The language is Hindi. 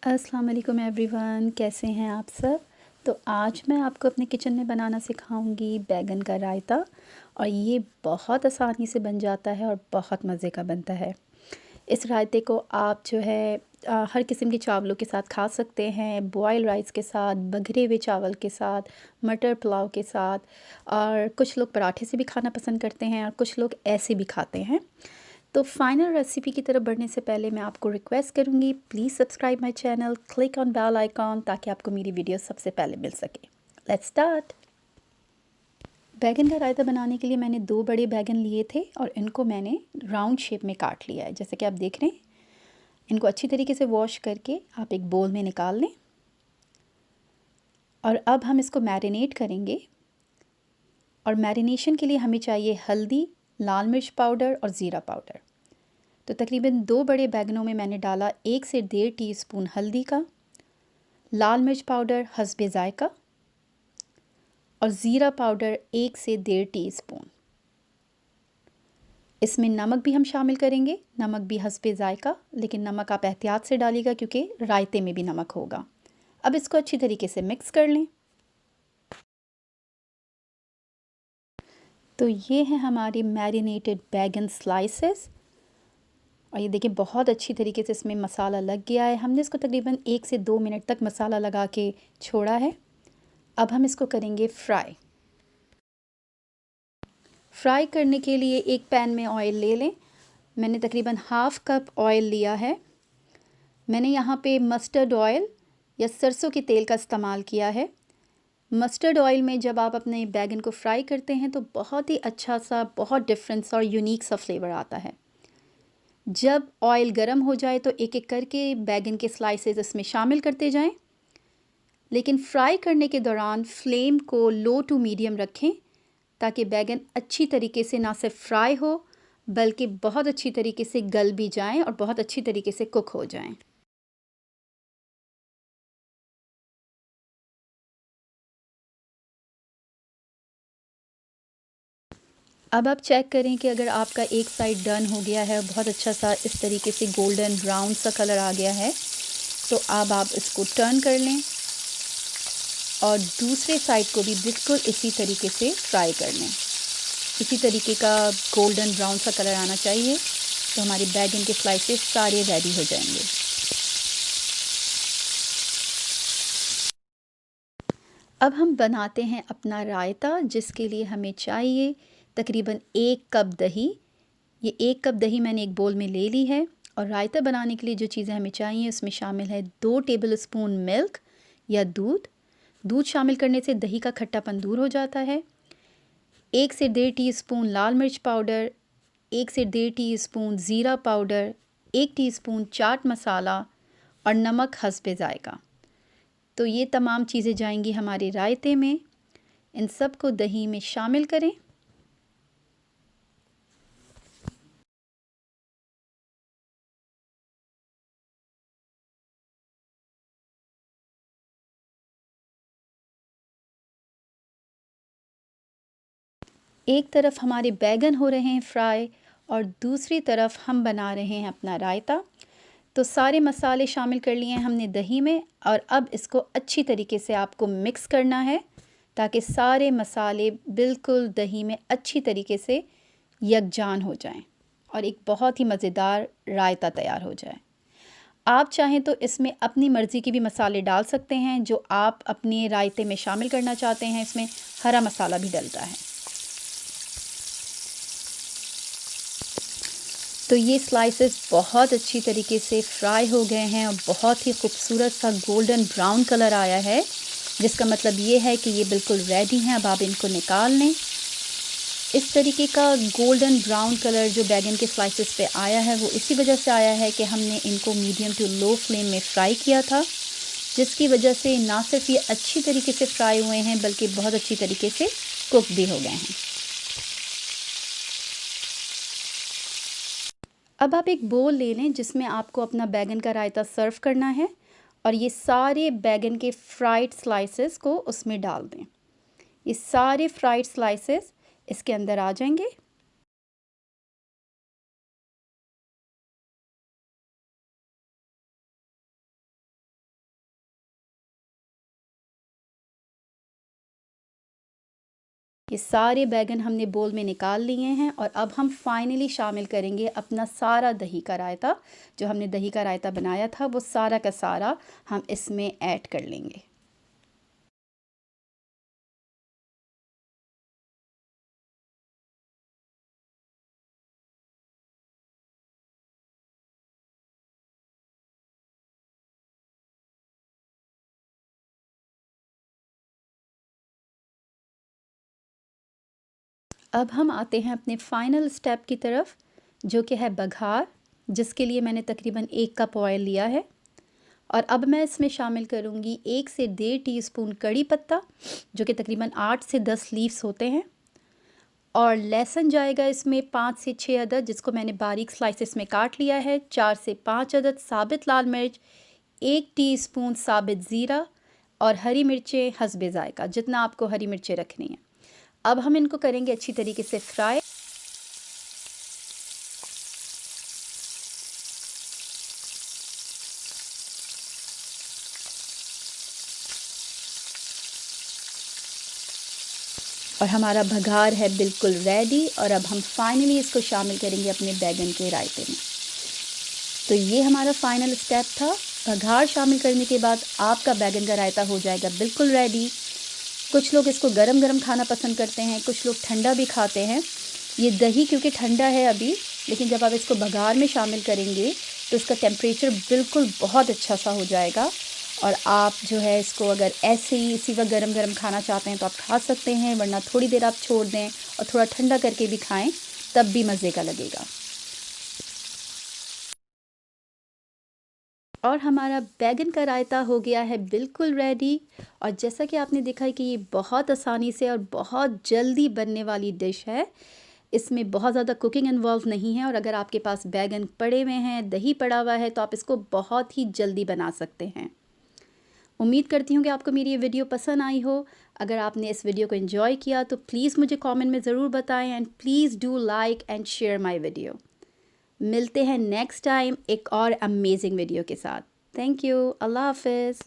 अस्सलाम वालेकुम एवरीवन, कैसे हैं आप सब। तो आज मैं आपको अपने किचन में बनाना सिखाऊंगी बैगन का रायता। और ये बहुत आसानी से बन जाता है और बहुत मज़े का बनता है। इस रायते को आप जो है हर किस्म के चावलों के साथ खा सकते हैं, बॉयल राइस के साथ, बघरे हुए चावल के साथ, मटर पुलाव के साथ। और कुछ लोग पराठे से भी खाना पसंद करते हैं और कुछ लोग ऐसे भी खाते हैं। तो फाइनल रेसिपी की तरफ बढ़ने से पहले मैं आपको रिक्वेस्ट करूंगी, please subscribe my channel, click on bell icon ताकि आपको मेरी वीडियो सबसे पहले मिल सके। Let's start. बैगन का रायता बनाने के लिए मैंने 2 बड़े बैगन लिए थे और इनको मैंने राउंड शेप में काट लिया है, जैसे कि आप देख रहे हैं। इनको अच्छी तरीके से वॉश करके आप एक बोल में निकाल लें। और अब हम इसको मैरिनेट करेंगे। और मैरिनेशन के लिए हमें चाहिए हल्दी, लाल मिर्च पाउडर और ज़ीरा पाउडर। तो तकरीबन 2 बड़े बैगनों में मैंने डाला 1 से 1.5 टीस्पून हल्दी का, लाल मिर्च पाउडर हस्बे ज़ायका और ज़ीरा पाउडर 1 से 1.5 टीस्पून। इसमें नमक भी हम शामिल करेंगे, नमक भी हस्बे ज़ायका, लेकिन नमक आप एहतियात से डालिएगा क्योंकि रायते में भी नमक होगा। अब इसको अच्छी तरीके से मिक्स कर लें। तो ये है हमारे मैरिनेटेड बैगन स्लाइसेस। और ये देखिए बहुत अच्छी तरीके से इसमें मसाला लग गया है। हमने इसको तकरीबन 1 से 2 मिनट तक मसाला लगा के छोड़ा है। अब हम इसको करेंगे फ्राई। फ्राई करने के लिए एक पैन में ऑयल ले लें। मैंने तकरीबन हाफ़ कप ऑयल लिया है। मैंने यहाँ पे मस्टर्ड ऑयल या सरसों के तेल का इस्तेमाल किया है। मस्टर्ड ऑयल में जब आप अपने बैगन को फ्राई करते हैं तो बहुत ही अच्छा सा, बहुत डिफरेंट और यूनिक सा फ्लेवर आता है। जब ऑयल गर्म हो जाए तो एक एक करके बैगन के स्लाइसेस इसमें शामिल करते जाएं। लेकिन फ्राई करने के दौरान फ्लेम को लो टू मीडियम रखें ताकि बैगन अच्छी तरीके से ना सिर्फ फ्राई हो बल्कि बहुत अच्छी तरीके से गल भी जाएं और बहुत अच्छी तरीके से कुक हो जाएं। अब आप चेक करें कि अगर आपका एक साइड डन हो गया है, बहुत अच्छा सा इस तरीके से गोल्डन ब्राउन सा कलर आ गया है, तो अब आप इसको टर्न कर लें और दूसरे साइड को भी बिल्कुल इसी तरीके से फ्राई कर लें। इसी तरीके का गोल्डन ब्राउन सा कलर आना चाहिए तो हमारे बैगन के स्लाइसेस सारे रेडी हो जाएंगे। अब हम बनाते हैं अपना रायता, जिसके लिए हमें चाहिए तकरीबन 1 कप दही। ये 1 कप दही मैंने एक बोल में ले ली है। और रायता बनाने के लिए जो चीज़ें हमें चाहिए उसमें शामिल है 2 टेबलस्पून मिल्क या दूध। दूध शामिल करने से दही का खट्टापन दूर हो जाता है। 1 से 1.5 टीस्पून लाल मिर्च पाउडर, 1 से 1.5 टीस्पून ज़ीरा पाउडर, 1 टीस्पून चाट मसाला और नमक हस्बे ज़ायका। तो ये तमाम चीज़ें जाएंगी हमारे रायते में। इन सब को दही में शामिल करें। एक तरफ हमारे बैगन हो रहे हैं फ्राई और दूसरी तरफ हम बना रहे हैं अपना रायता। तो सारे मसाले शामिल कर लिए हैं हमने दही में और अब इसको अच्छी तरीके से आपको मिक्स करना है ताकि सारे मसाले बिल्कुल दही में अच्छी तरीके से यकजान हो जाएं और एक बहुत ही मज़ेदार रायता तैयार हो जाए। आप चाहें तो इसमें अपनी मर्ज़ी के भी मसाले डाल सकते हैं जो आप अपने रायते में शामिल करना चाहते हैं। इसमें हरा मसाला भी डलता है। तो ये स्लाइसेस बहुत अच्छी तरीके से फ्राई हो गए हैं और बहुत ही खूबसूरत सा गोल्डन ब्राउन कलर आया है, जिसका मतलब ये है कि ये बिल्कुल रेडी हैं। अब आप इनको निकाल लें। इस तरीके का गोल्डन ब्राउन कलर जो बैगन के स्लाइसेस पे आया है वो इसी वजह से आया है कि हमने इनको मीडियम टू लो फ्लेम में फ्राई किया था, जिसकी वजह से ना सिर्फ ये अच्छी तरीके से फ्राई हुए हैं बल्कि बहुत अच्छी तरीके से कुक भी हो गए हैं। अब आप एक बोल ले लें जिसमें आपको अपना बैगन का रायता सर्व करना है और ये सारे बैगन के फ्राइड स्लाइसेस को उसमें डाल दें। ये सारे फ्राइड स्लाइसेस इसके अंदर आ जाएंगे। ये सारे बैगन हमने बोल में निकाल लिए हैं और अब हम फाइनली शामिल करेंगे अपना सारा दही का रायता। जो हमने दही का रायता बनाया था वो सारा का सारा हम इसमें ऐड कर लेंगे। अब हम आते हैं अपने फाइनल स्टेप की तरफ, जो कि है बघार, जिसके लिए मैंने तकरीबन 1 कप ऑयल लिया है। और अब मैं इसमें शामिल करूँगी 1 से 1.5 टीस्पून कड़ी पत्ता, जो कि तकरीबन 8 से 10 लीव्स होते हैं। और लहसुन जाएगा इसमें 5 से 6 अदद, जिसको मैंने बारीक स्लाइसेस में काट लिया है। 4 से 5 अदद साबित लाल मिर्च, 1 टीस्पून साबित ज़ीरा और हरी मिर्चें हस्बे ज़ायका, जितना आपको हरी मिर्चें रखनी है। अब हम इनको करेंगे अच्छी तरीके से फ्राई। और हमारा बघार है बिल्कुल रेडी। और अब हम फाइनली इसको शामिल करेंगे अपने बैगन के रायते में। तो ये हमारा फाइनल स्टेप था। बघार शामिल करने के बाद आपका बैगन का रायता हो जाएगा बिल्कुल रेडी। कुछ लोग इसको गरम गरम खाना पसंद करते हैं, कुछ लोग ठंडा भी खाते हैं। ये दही क्योंकि ठंडा है अभी, लेकिन जब आप इसको बघार में शामिल करेंगे तो इसका टेम्परेचर बिल्कुल बहुत अच्छा सा हो जाएगा। और आप जो है इसको अगर ऐसे ही इसी वक्त गरम गरम खाना चाहते हैं तो आप खा सकते हैं, वरना थोड़ी देर आप छोड़ दें और थोड़ा ठंडा करके भी खाएं, तब भी मज़े का लगेगा। और हमारा बैगन का रायता हो गया है बिल्कुल रेडी। और जैसा कि आपने देखा है कि ये बहुत आसानी से और बहुत जल्दी बनने वाली डिश है। इसमें बहुत ज़्यादा कुकिंग इन्वॉल्व नहीं है। और अगर आपके पास बैगन पड़े हुए हैं, दही पड़ा हुआ है, तो आप इसको बहुत ही जल्दी बना सकते हैं। उम्मीद करती हूँ कि आपको मेरी ये वीडियो पसंद आई हो। अगर आपने इस वीडियो को एंजॉय किया तो प्लीज़ मुझे कमेंट में ज़रूर बताएं and please do like and share my video. मिलते हैं नेक्स्ट टाइम एक और अमेजिंग वीडियो के साथ। Thank you. अल्लाह हाफ़िज़।